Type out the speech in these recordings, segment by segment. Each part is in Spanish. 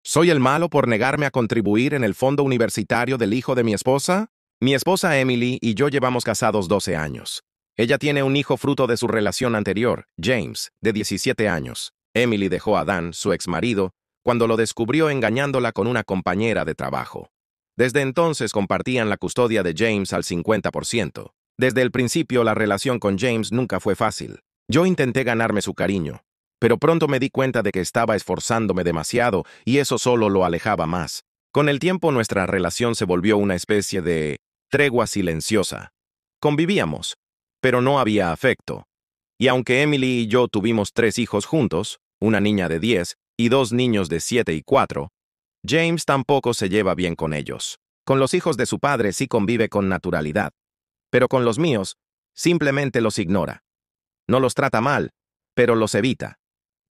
¿Soy el malo por negarme a contribuir en el fondo universitario del hijo de mi esposa? Mi esposa Emily y yo llevamos casados 12 años. Ella tiene un hijo fruto de su relación anterior, James, de 17 años. Emily dejó a Dan, su exmarido, cuando lo descubrió engañándola con una compañera de trabajo. Desde entonces compartían la custodia de James al 50%. Desde el principio la relación con James nunca fue fácil. Yo intenté ganarme su cariño, pero pronto me di cuenta de que estaba esforzándome demasiado y eso solo lo alejaba más. Con el tiempo nuestra relación se volvió una especie de tregua silenciosa. Convivíamos, pero no había afecto. Y aunque Emily y yo tuvimos 3 hijos juntos, una niña de 10 y 2 niños de 7 y 4, James tampoco se lleva bien con ellos. Con los hijos de su padre sí convive con naturalidad, pero con los míos simplemente los ignora. No los trata mal, pero los evita.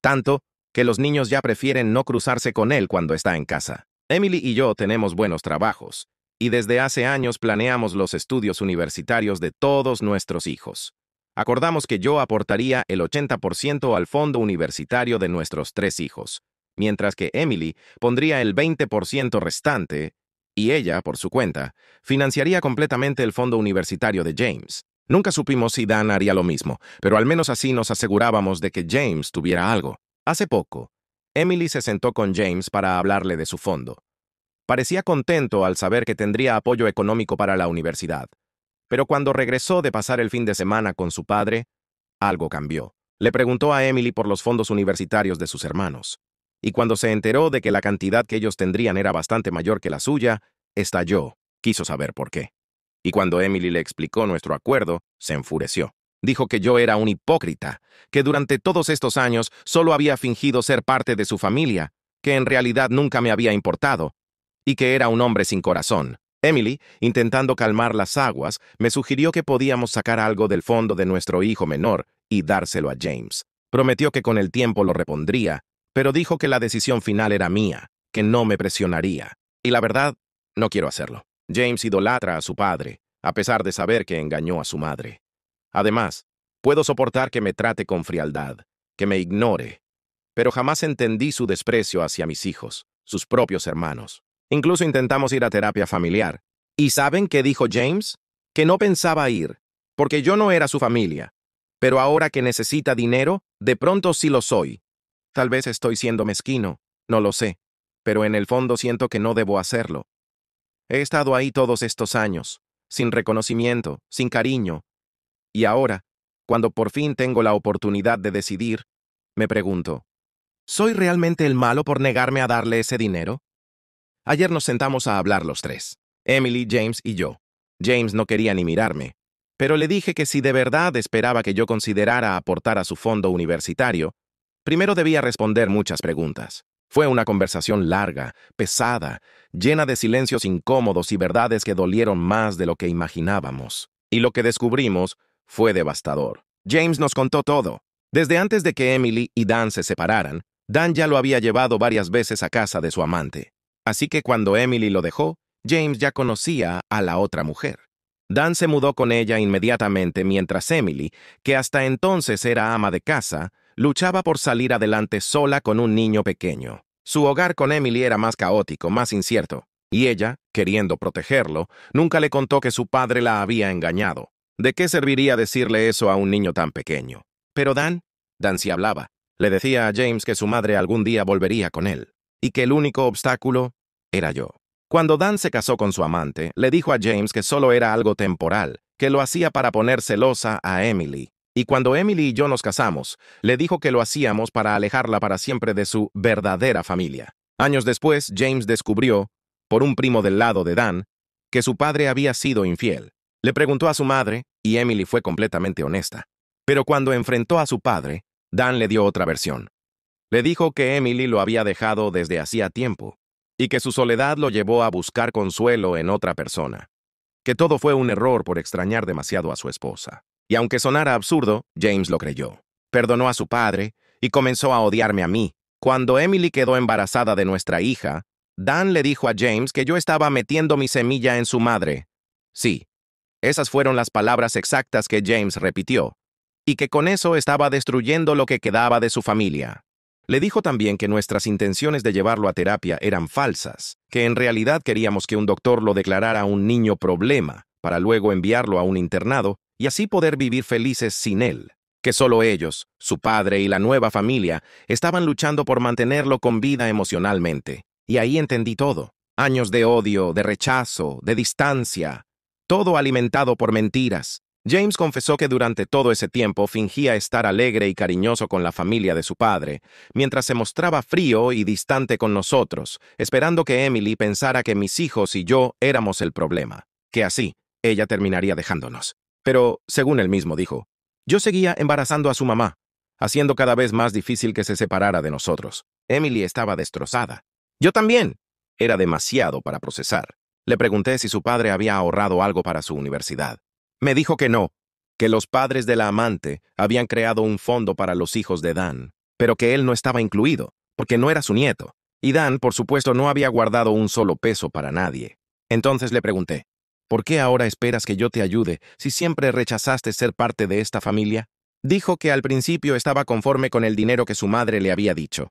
Tanto que los niños ya prefieren no cruzarse con él cuando está en casa. Emily y yo tenemos buenos trabajos, y desde hace años planeamos los estudios universitarios de todos nuestros hijos. Acordamos que yo aportaría el 80% al fondo universitario de nuestros 3 hijos, mientras que Emily pondría el 20% restante, y ella, por su cuenta, financiaría completamente el fondo universitario de James. Nunca supimos si Dan haría lo mismo, pero al menos así nos asegurábamos de que James tuviera algo. Hace poco, Emily se sentó con James para hablarle de su fondo. Parecía contento al saber que tendría apoyo económico para la universidad. Pero cuando regresó de pasar el fin de semana con su padre, algo cambió. Le preguntó a Emily por los fondos universitarios de sus hermanos. Y cuando se enteró de que la cantidad que ellos tendrían era bastante mayor que la suya, estalló. Quiso saber por qué. Y cuando Emily le explicó nuestro acuerdo, se enfureció. Dijo que yo era un hipócrita, que durante todos estos años solo había fingido ser parte de su familia, que en realidad nunca me había importado, y que era un hombre sin corazón. Emily, intentando calmar las aguas, me sugirió que podíamos sacar algo del fondo de nuestro hijo menor y dárselo a James. Prometió que con el tiempo lo repondría, pero dijo que la decisión final era mía, que no me presionaría. Y la verdad, no quiero hacerlo. James idolatra a su padre, a pesar de saber que engañó a su madre. Además, puedo soportar que me trate con frialdad, que me ignore, pero jamás entendí su desprecio hacia mis hijos, sus propios hermanos. Incluso intentamos ir a terapia familiar. ¿Y saben qué dijo James? Que no pensaba ir, porque yo no era su familia. Pero ahora que necesita dinero, de pronto sí lo soy. Tal vez estoy siendo mezquino, no lo sé, pero en el fondo siento que no debo hacerlo. He estado ahí todos estos años, sin reconocimiento, sin cariño. Y ahora, cuando por fin tengo la oportunidad de decidir, me pregunto, ¿soy realmente el malo por negarme a darle ese dinero? Ayer nos sentamos a hablar los 3, Emily, James y yo. James no quería ni mirarme, pero le dije que si de verdad esperaba que yo considerara aportar a su fondo universitario, primero debía responder muchas preguntas. Fue una conversación larga, pesada, llena de silencios incómodos y verdades que dolieron más de lo que imaginábamos. Y lo que descubrimos fue devastador. James nos contó todo. Desde antes de que Emily y Dan se separaran, Dan ya lo había llevado varias veces a casa de su amante. Así que cuando Emily lo dejó, James ya conocía a la otra mujer. Dan se mudó con ella inmediatamente mientras Emily, que hasta entonces era ama de casa, luchaba por salir adelante sola con un niño pequeño. Su hogar con Emily era más caótico, más incierto, y ella, queriendo protegerlo, nunca le contó que su padre la había engañado. ¿De qué serviría decirle eso a un niño tan pequeño? Pero Dan sí hablaba. Le decía a James que su madre algún día volvería con él, y que el único obstáculo era yo. Cuando Dan se casó con su amante, le dijo a James que solo era algo temporal, que lo hacía para poner celosa a Emily. Y cuando Emily y yo nos casamos, le dijo que lo hacíamos para alejarla para siempre de su verdadera familia. Años después, James descubrió, por un primo del lado de Dan, que su padre había sido infiel. Le preguntó a su madre, y Emily fue completamente honesta. Pero cuando enfrentó a su padre, Dan le dio otra versión. Le dijo que Emily lo había dejado desde hacía tiempo, y que su soledad lo llevó a buscar consuelo en otra persona. Que todo fue un error por extrañar demasiado a su esposa. Y aunque sonara absurdo, James lo creyó. Perdonó a su padre y comenzó a odiarme a mí. Cuando Emily quedó embarazada de nuestra hija, Dan le dijo a James que yo estaba metiendo mi semilla en su madre. Sí, esas fueron las palabras exactas que James repitió, y que con eso estaba destruyendo lo que quedaba de su familia. Le dijo también que nuestras intenciones de llevarlo a terapia eran falsas, que en realidad queríamos que un doctor lo declarara un niño problema, para luego enviarlo a un internado y así poder vivir felices sin él. Que solo ellos, su padre y la nueva familia, estaban luchando por mantenerlo con vida emocionalmente. Y ahí entendí todo. Años de odio, de rechazo, de distancia, todo alimentado por mentiras. James confesó que durante todo ese tiempo fingía estar alegre y cariñoso con la familia de su padre, mientras se mostraba frío y distante con nosotros, esperando que Emily pensara que mis hijos y yo éramos el problema, que así ella terminaría dejándonos. Pero, según él mismo dijo, yo seguía embarazando a su mamá, haciendo cada vez más difícil que se separara de nosotros. Emily estaba destrozada. Yo también. Era demasiado para procesar. Le pregunté si su padre había ahorrado algo para su universidad. Me dijo que no, que los padres de la amante habían creado un fondo para los hijos de Dan, pero que él no estaba incluido, porque no era su nieto. Y Dan, por supuesto, no había guardado un solo peso para nadie. Entonces le pregunté, ¿por qué ahora esperas que yo te ayude si siempre rechazaste ser parte de esta familia? Dijo que al principio estaba conforme con el dinero que su madre le había dicho,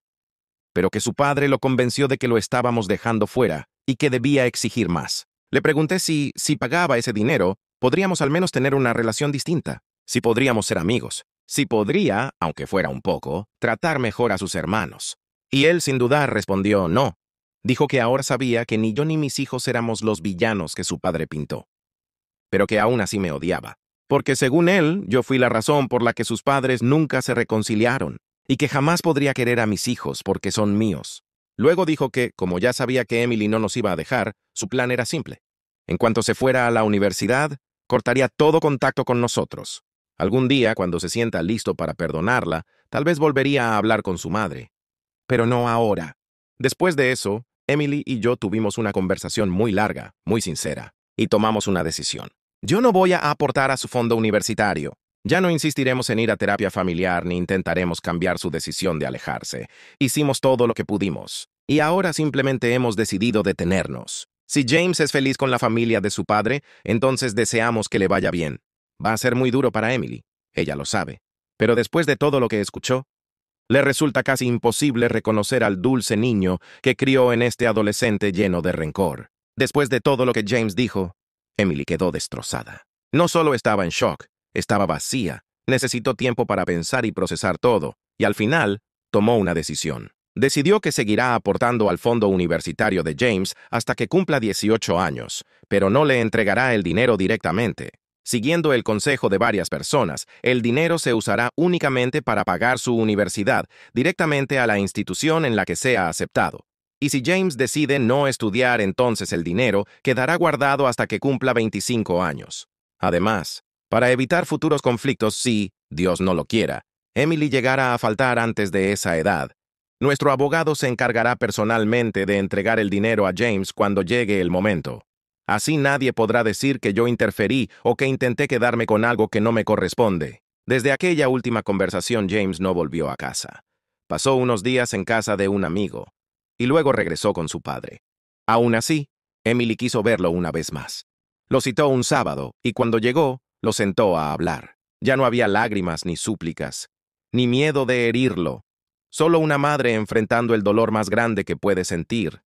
pero que su padre lo convenció de que lo estábamos dejando fuera y que debía exigir más. Le pregunté si pagaba ese dinero, podríamos al menos tener una relación distinta, si podríamos ser amigos, si podría, aunque fuera un poco, tratar mejor a sus hermanos. Y él sin dudar respondió no. Dijo que ahora sabía que ni yo ni mis hijos éramos los villanos que su padre pintó, pero que aún así me odiaba, porque según él, yo fui la razón por la que sus padres nunca se reconciliaron, y que jamás podría querer a mis hijos porque son míos. Luego dijo que, como ya sabía que Emily no nos iba a dejar, su plan era simple. En cuanto se fuera a la universidad, cortaría todo contacto con nosotros. Algún día, cuando se sienta listo para perdonarla, tal vez volvería a hablar con su madre. Pero no ahora. Después de eso, Emily y yo tuvimos una conversación muy larga, muy sincera, y tomamos una decisión. Yo no voy a aportar a su fondo universitario. Ya no insistiremos en ir a terapia familiar ni intentaremos cambiar su decisión de alejarse. Hicimos todo lo que pudimos. Y ahora simplemente hemos decidido detenernos. Si James es feliz con la familia de su padre, entonces deseamos que le vaya bien. Va a ser muy duro para Emily. Ella lo sabe. Pero después de todo lo que escuchó, le resulta casi imposible reconocer al dulce niño que crió en este adolescente lleno de rencor. Después de todo lo que James dijo, Emily quedó destrozada. No solo estaba en shock, estaba vacía, necesitó tiempo para pensar y procesar todo, y al final tomó una decisión. Decidió que seguirá aportando al fondo universitario de James hasta que cumpla 18 años, pero no le entregará el dinero directamente. Siguiendo el consejo de varias personas, el dinero se usará únicamente para pagar su universidad, directamente a la institución en la que sea aceptado. Y si James decide no estudiar, entonces el dinero quedará guardado hasta que cumpla 25 años. Además, para evitar futuros conflictos si, Dios no lo quiera, Emily llegara a faltar antes de esa edad, nuestro abogado se encargará personalmente de entregar el dinero a James cuando llegue el momento. Así nadie podrá decir que yo interferí o que intenté quedarme con algo que no me corresponde. Desde aquella última conversación, James no volvió a casa. Pasó unos días en casa de un amigo, y luego regresó con su padre. Aún así, Emily quiso verlo una vez más. Lo citó un sábado, y cuando llegó, lo sentó a hablar. Ya no había lágrimas ni súplicas, ni miedo de herirlo. Solo una madre enfrentando el dolor más grande que puede sentir,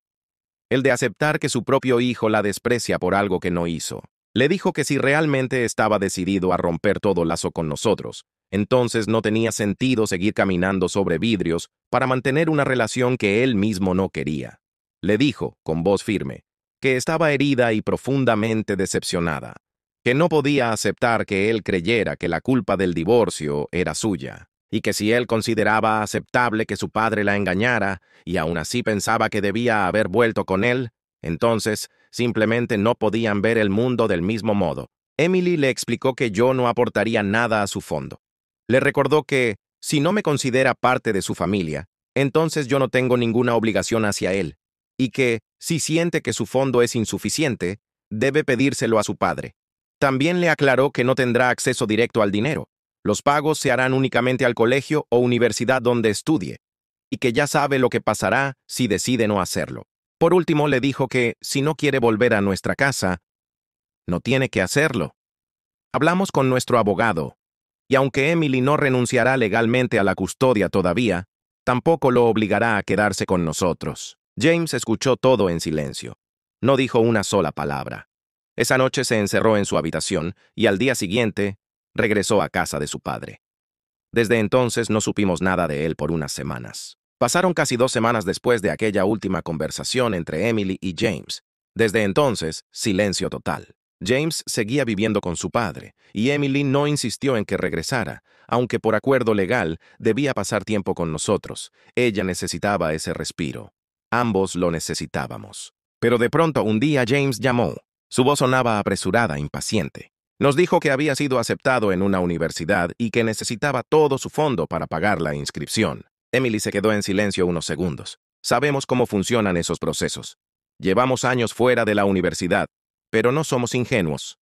el de aceptar que su propio hijo la desprecia por algo que no hizo. Le dijo que si realmente estaba decidido a romper todo lazo con nosotros, entonces no tenía sentido seguir caminando sobre vidrios para mantener una relación que él mismo no quería. Le dijo, con voz firme, que estaba herida y profundamente decepcionada, que no podía aceptar que él creyera que la culpa del divorcio era suya, y que si él consideraba aceptable que su padre la engañara, y aún así pensaba que debía haber vuelto con él, entonces simplemente no podían ver el mundo del mismo modo. Emily le explicó que yo no aportaría nada a su fondo. Le recordó que, si no me considera parte de su familia, entonces yo no tengo ninguna obligación hacia él, y que, si siente que su fondo es insuficiente, debe pedírselo a su padre. También le aclaró que no tendrá acceso directo al dinero. Los pagos se harán únicamente al colegio o universidad donde estudie, y que ya sabe lo que pasará si decide no hacerlo. Por último, le dijo que, si no quiere volver a nuestra casa, no tiene que hacerlo. Hablamos con nuestro abogado, y aunque Emily no renunciará legalmente a la custodia todavía, Tampoco lo obligará a quedarse con nosotros. James escuchó todo en silencio. No dijo una sola palabra. Esa noche se encerró en su habitación y al día siguiente regresó a casa de su padre. Desde entonces no supimos nada de él por unas semanas. Pasaron casi 2 semanas después de aquella última conversación entre Emily y James. Desde entonces, silencio total. James seguía viviendo con su padre, y Emily no insistió en que regresara, aunque por acuerdo legal debía pasar tiempo con nosotros. Ella necesitaba ese respiro. Ambos lo necesitábamos. Pero de pronto un día James llamó. Su voz sonaba apresurada, impaciente. Nos dijo que había sido aceptado en una universidad y que necesitaba todo su fondo para pagar la inscripción. Emily se quedó en silencio unos segundos. Sabemos cómo funcionan esos procesos. Llevamos años fuera de la universidad, pero no somos ingenuos.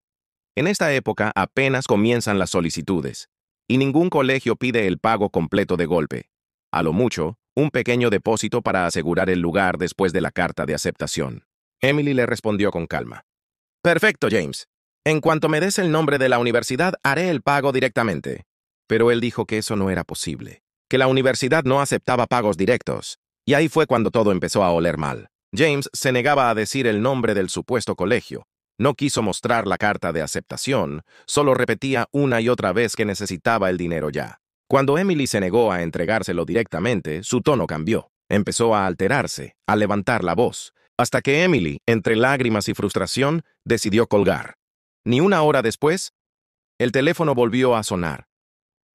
En esta época apenas comienzan las solicitudes, y ningún colegio pide el pago completo de golpe. A lo mucho, un pequeño depósito para asegurar el lugar después de la carta de aceptación. Emily le respondió con calma. Perfecto, James. En cuanto me des el nombre de la universidad, haré el pago directamente. Pero él dijo que eso no era posible, que la universidad no aceptaba pagos directos, y ahí fue cuando todo empezó a oler mal. James se negaba a decir el nombre del supuesto colegio. No quiso mostrar la carta de aceptación, solo repetía una y otra vez que necesitaba el dinero ya. Cuando Emily se negó a entregárselo directamente, su tono cambió. Empezó a alterarse, a levantar la voz, hasta que Emily, entre lágrimas y frustración, decidió colgar. Ni una hora después, el teléfono volvió a sonar.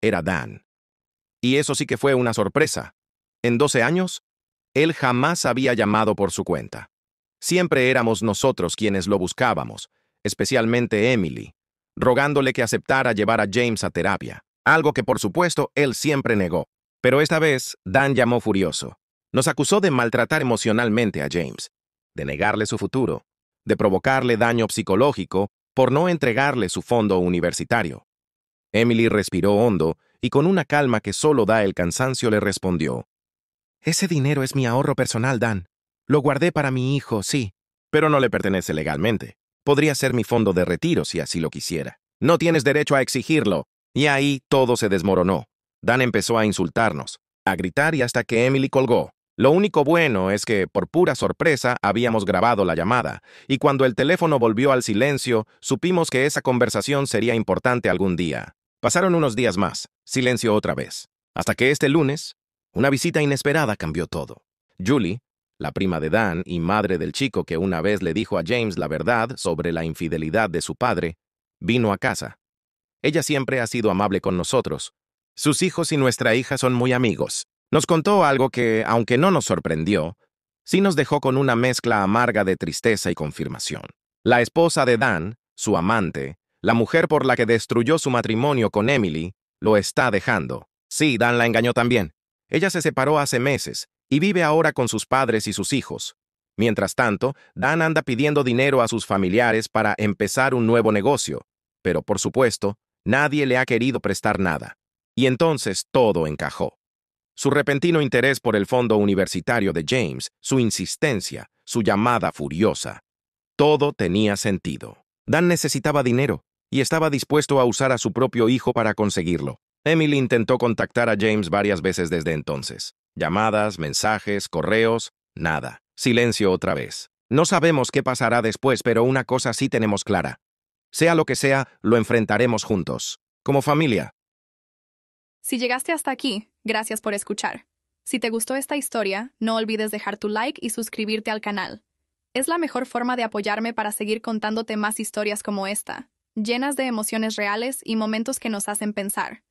Era Dan. Y eso sí que fue una sorpresa. En 12 años, él jamás había llamado por su cuenta. Siempre éramos nosotros quienes lo buscábamos, especialmente Emily, rogándole que aceptara llevar a James a terapia, algo que por supuesto él siempre negó. Pero esta vez, Dan llamó furioso. Nos acusó de maltratar emocionalmente a James, de negarle su futuro, de provocarle daño psicológico por no entregarle su fondo universitario. Emily respiró hondo y con una calma que solo da el cansancio le respondió. Ese dinero es mi ahorro personal, Dan. Lo guardé para mi hijo, sí, pero no le pertenece legalmente. Podría ser mi fondo de retiro si así lo quisiera. No tienes derecho a exigirlo. Y ahí todo se desmoronó. Dan empezó a insultarnos, a gritar y hasta que Emily colgó. Lo único bueno es que, por pura sorpresa, habíamos grabado la llamada, y cuando el teléfono volvió al silencio, supimos que esa conversación sería importante algún día. Pasaron unos días más, silencio otra vez, hasta que este lunes, una visita inesperada cambió todo. Julie, la prima de Dan y madre del chico que una vez le dijo a James la verdad sobre la infidelidad de su padre, vino a casa. Ella siempre ha sido amable con nosotros. Sus hijos y nuestra hija son muy amigos. Nos contó algo que, aunque no nos sorprendió, sí nos dejó con una mezcla amarga de tristeza y confirmación. La esposa de Dan, su amante, la mujer por la que destruyó su matrimonio con Emily, lo está dejando. Sí, Dan la engañó también. Ella se separó hace meses y vive ahora con sus padres y sus hijos. Mientras tanto, Dan anda pidiendo dinero a sus familiares para empezar un nuevo negocio, pero por supuesto, nadie le ha querido prestar nada. Y entonces todo encajó. Su repentino interés por el fondo universitario de James, su insistencia, su llamada furiosa. Todo tenía sentido. Dan necesitaba dinero y estaba dispuesto a usar a su propio hijo para conseguirlo. Emily intentó contactar a James varias veces desde entonces. Llamadas, mensajes, correos, nada. Silencio otra vez. No sabemos qué pasará después, pero una cosa sí tenemos clara. Sea lo que sea, lo enfrentaremos juntos. Como familia. Si llegaste hasta aquí, gracias por escuchar. Si te gustó esta historia, no olvides dejar tu like y suscribirte al canal. Es la mejor forma de apoyarme para seguir contándote más historias como esta, llenas de emociones reales y momentos que nos hacen pensar.